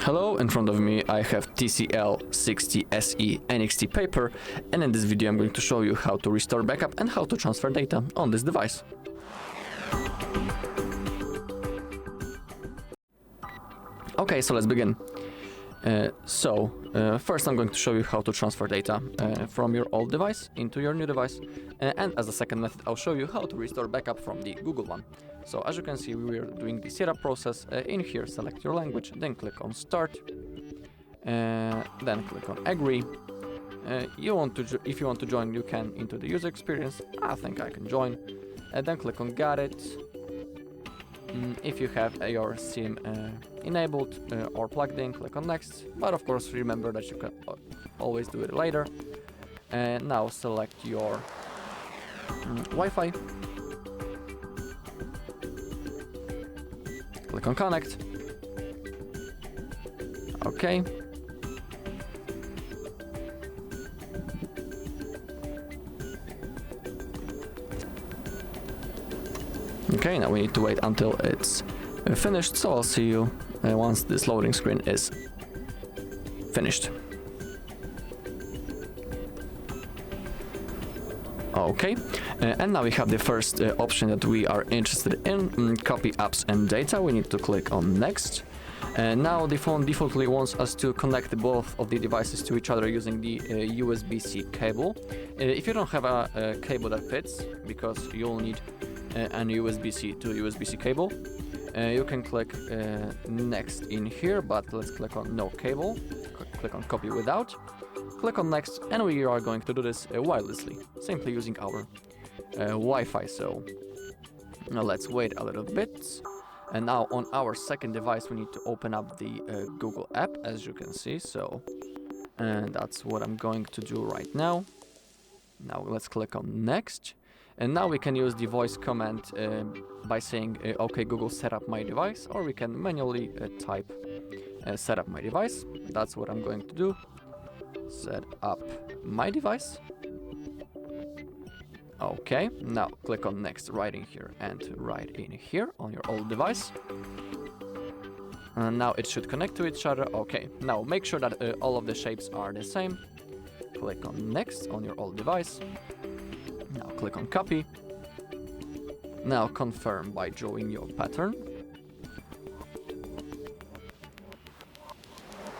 Hello, in front of me I have TCL 60 SE NXTpaper, and in this video I'm going to show you how to restore backup and how to transfer data on this device. Okay, so let's begin. First I'm going to show you how to transfer data from your old device into your new device, and as a second method I'll show you how to restore backup from the Google one. So as you can see, we are doing the setup process. In here select your language, then click on start, then click on agree. If you want to join, you can into the user experience. I think I can join, then click on got it. If you have your SIM enabled or plugged in, click on next, but of course remember that you can always do it later. And now select your Wi-Fi, click on connect. Okay. Okay, now we need to wait until it's finished, so I'll see you once this loading screen is finished. Okay, and now we have the first option that we are interested in, copy apps and data. We need to click on next. Now the phone defaultly wants us to connect both of the devices to each other using the USB-C cable. If you don't have a cable that fits, because you'll need an USB-C to USB-C cable, you can click next in here, but let's click on no cable, click on copy without, click on next, and we are going to do this wirelessly, simply using our Wi-Fi. So now let's wait a little bit, and now on our second device we need to open up the Google app, as you can see. So and that's what I'm going to do right now. Now let's click on next. And now we can use the voice command by saying, OK Google, set up my device, or we can manually type set up my device. That's what I'm going to do. Set up my device. OK, now click on next right in here and right in here on your old device. And now it should connect to each other. OK, now make sure that all of the shapes are the same. Click on next on your old device. Now click on copy. Now confirm by drawing your pattern.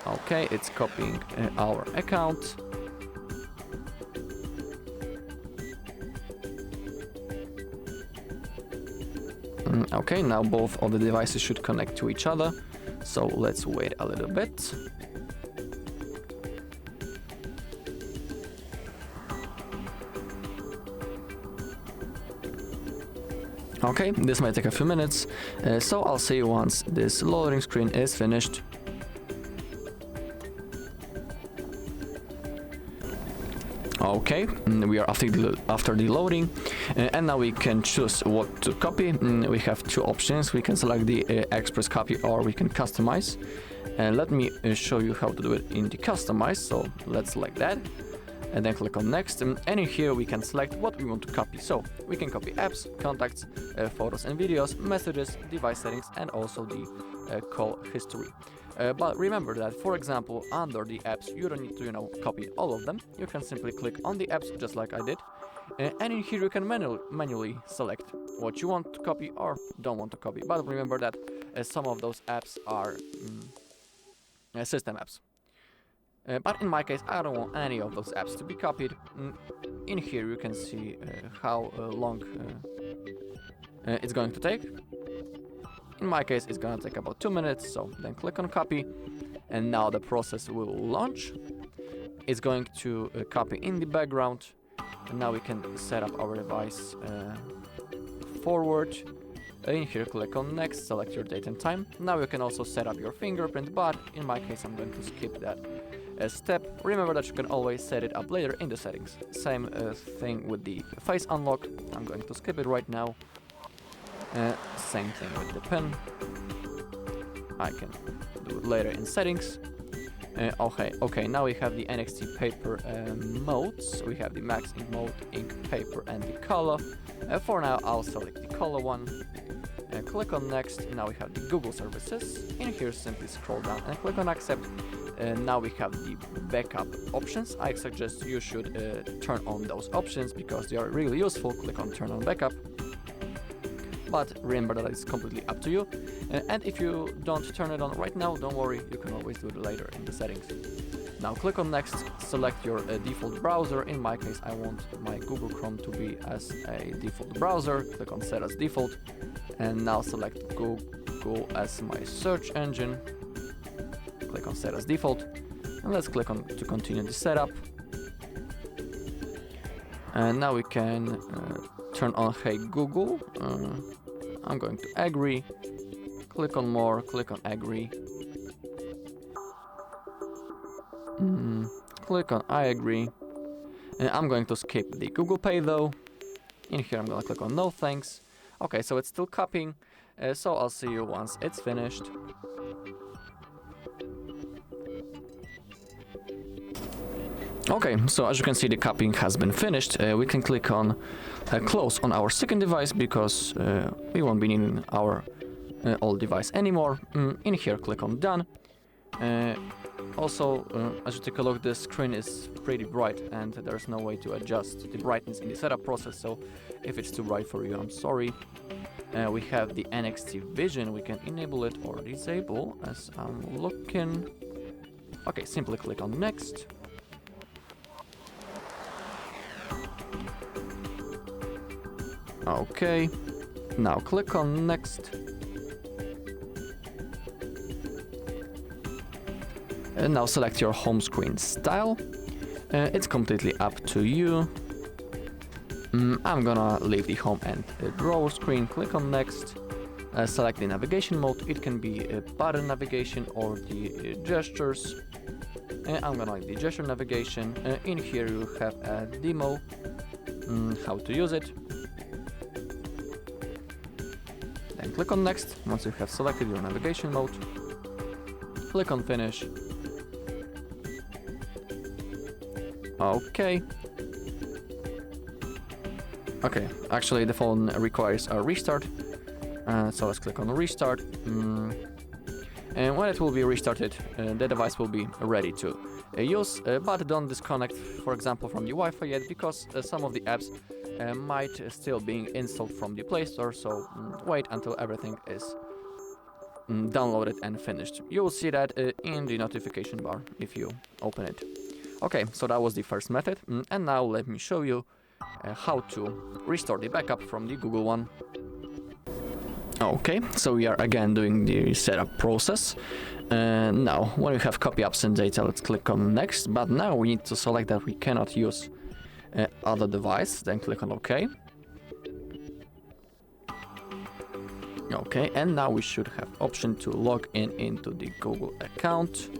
Okay, it's copying our account. Okay, now both of the devices should connect to each other. So let's wait a little bit. Okay, this might take a few minutes, so I'll see you once this loading screen is finished. Okay, we are after the loading, and now we can choose what to copy. We have two options. We can select the express copy, or we can customize. Let me show you how to do it in the customize. So let's select that. And then click on next, and in here we can select what we want to copy. So we can copy apps, contacts, photos and videos, messages, device settings, and also the call history. But remember that, for example, under the apps you don't need to copy all of them. You can simply click on the apps just like I did, and in here you can manually select what you want to copy or don't want to copy. But remember that some of those apps are system apps. But in my case, I don't want any of those apps to be copied. In here you can see how long it's going to take. In my case, it's going to take about 2 minutes, so then click on copy, and now the process will launch. It's going to copy in the background, and now we can set up our device forward. In here, click on next, select your date and time. Now you can also set up your fingerprint, but in my case, I'm going to skip that step. Remember that you can always set it up later in the settings. Same thing with the face unlock. I'm going to skip it right now. Same thing with the pen. I can do it later in settings. Okay, now we have the NXTpaper modes. We have the max ink mode, ink, paper, and the color. For now, I'll select the color one. Click on next. Now we have the Google services. In here, simply scroll down and click on accept. Now we have the backup options. I suggest you should turn on those options because they are really useful. Click on turn on backup. But remember that it's completely up to you. And if you don't turn it on right now, don't worry, you can always do it later in the settings. Now click on next, select your default browser. In my case, I want my Google Chrome to be as a default browser. Click on set as default. And now select Google as my search engine. Click on set as default. And let's click on to continue the setup. And now we can turn on Hey Google. I'm going to agree. Click on more, click on agree. Click on I agree. And I'm going to skip the Google Pay though. In here I'm gonna click on no thanks. Okay, so it's still copying. So I'll see you once it's finished. Okay, so as you can see, the copying has been finished. We can click on close on our second device because we won't be needing our old device anymore. In here, click on done. Also, as you take a look, the screen is pretty bright and there's no way to adjust the brightness in the setup process, so if it's too bright for you, I'm sorry. We have the NXT Vision. We can enable it or disable as I'm looking. Okay, simply click on next. Okay, now click on next. And now select your home screen style. It's completely up to you. I'm gonna leave the home and drawer screen. Click on next. Select the navigation mode. It can be button navigation or the gestures. I'm gonna like the gesture navigation. In here you have a demo, how to use it. Then click on next. Once you have selected your navigation mode, click on finish. Okay. Okay, actually the phone requires a restart. So let's click on restart. And when it will be restarted, the device will be ready to use. But don't disconnect, for example, from the Wi-Fi yet, because some of the apps might still be installed from the Play Store. So wait until everything is downloaded and finished. You will see that in the notification bar if you open it. Okay, so that was the first method, and now let me show you how to restore the backup from the Google one. Okay, so we are again doing the setup process. Now, when we have copy absent data, let's click on next, but now we need to select that we cannot use other device, then click on OK. Okay, and now we should have option to log in into the Google account.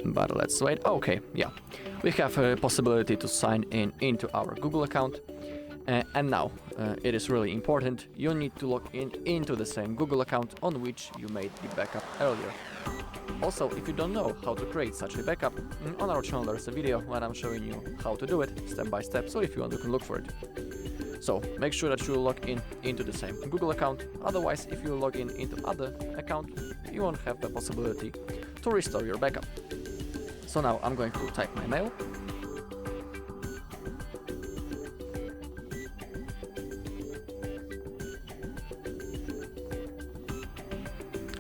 But let's wait. Okay, yeah, we have a possibility to sign in into our Google account. And now it is really important, you need to log in into the same Google account on which you made the backup earlier. Also, if you don't know how to create such a backup, on our channel there's a video where I'm showing you how to do it step by step, so if you want you can look for it. So make sure that you log in into the same Google account, otherwise if you log in into other account, you won't have the possibility to restore your backup. So now I'm going to type my mail.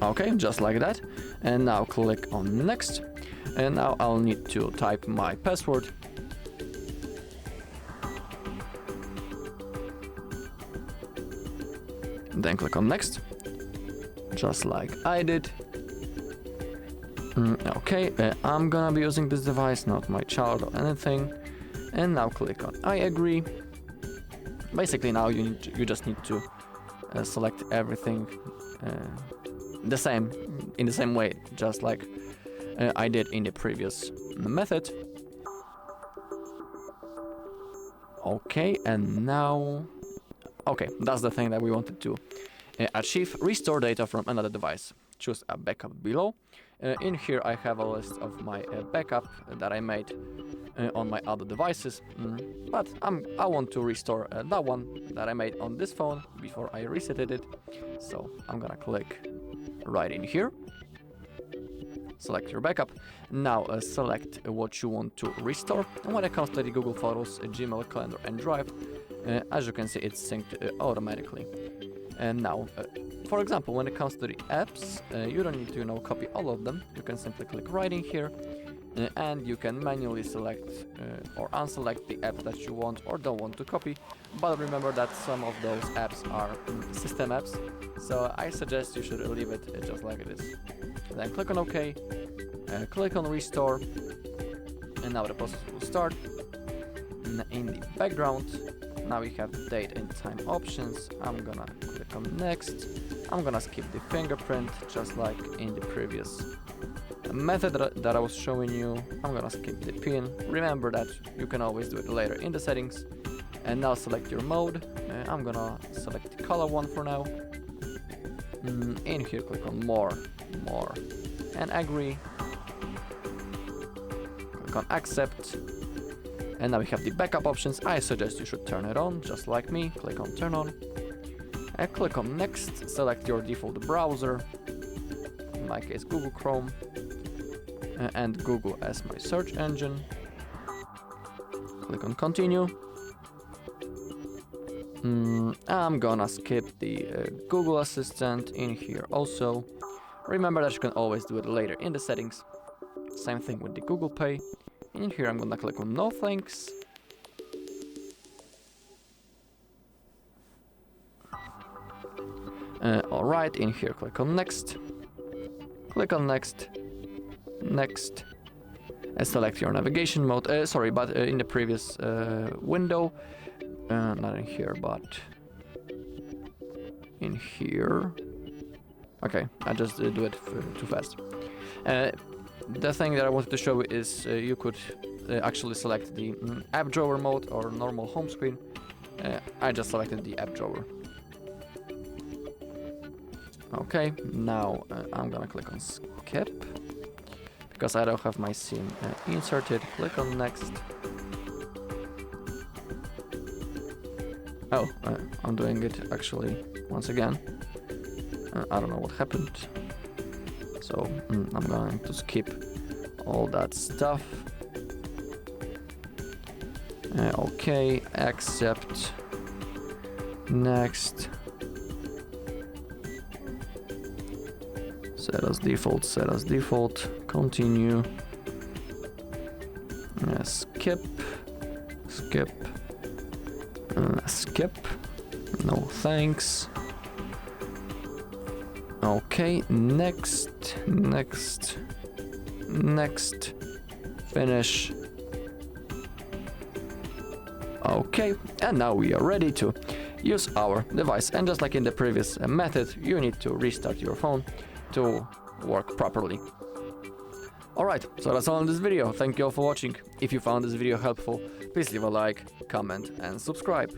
Okay, just like that. And now click on next. And now I'll need to type my password. Then click on next. Just like I did. Okay, I'm gonna be using this device, not my child or anything. And now click on I agree. Basically now you just need to select everything in the same way, just like I did in the previous method. Okay, and now, okay, that's the thing that we wanted to achieve, restore data from another device. choose a backup below. In here I have a list of my backup that I made on my other devices, but I want to restore that one that I made on this phone before I resetted it. So I'm gonna click right in here, select your backup. Now select what you want to restore. And when it comes to the Google Photos, Gmail, Calendar and Drive, as you can see, it's synced automatically. And now, for example, when it comes to the apps, you don't need to copy all of them. You can simply click right in here, and you can manually select or unselect the apps that you want or don't want to copy. But remember that some of those apps are system apps, so I suggest you should leave it just like it is. Then click on OK, click on Restore, and now the process will start. In the background, now we have date and time options. I'm gonna click on Next. I'm gonna skip the fingerprint, just like in the previous method that I was showing you. I'm gonna skip the pin. Remember that you can always do it later in the settings. And now select your mode. I'm gonna select the color one for now. In here, click on More, and Agree. Click on Accept. And now we have the backup options. I suggest you should turn it on, just like me. Click on Turn On. And click on Next. Select your default browser. In my case, Google Chrome. And Google as my search engine. Click on Continue. I'm gonna skip the Google Assistant in here also. Remember that you can always do it later in the settings. Same thing with the Google Pay. In here I'm gonna click on No Thanks. Alright, in here click on Next. Click on Next. Next. And select your navigation mode. But in the previous window. Not in here, but in here. Okay, I just do it too fast. The thing that I wanted to show is you could actually select the app drawer mode or normal home screen. I just selected the app drawer. Okay, now I'm gonna click on Skip because I don't have my SIM inserted. Click on Next. Oh, I'm doing it actually once again. I don't know what happened. So I'm going to skip all that stuff. Okay, accept, next. Set as default, continue. Skip. Skip. No thanks. Okay, next. Finish. Okay, and now we are ready to use our device. And just like in the previous method, you need to restart your phone to work properly. Alright, so that's all in this video. Thank you all for watching. If you found this video helpful, please leave a like, comment and subscribe.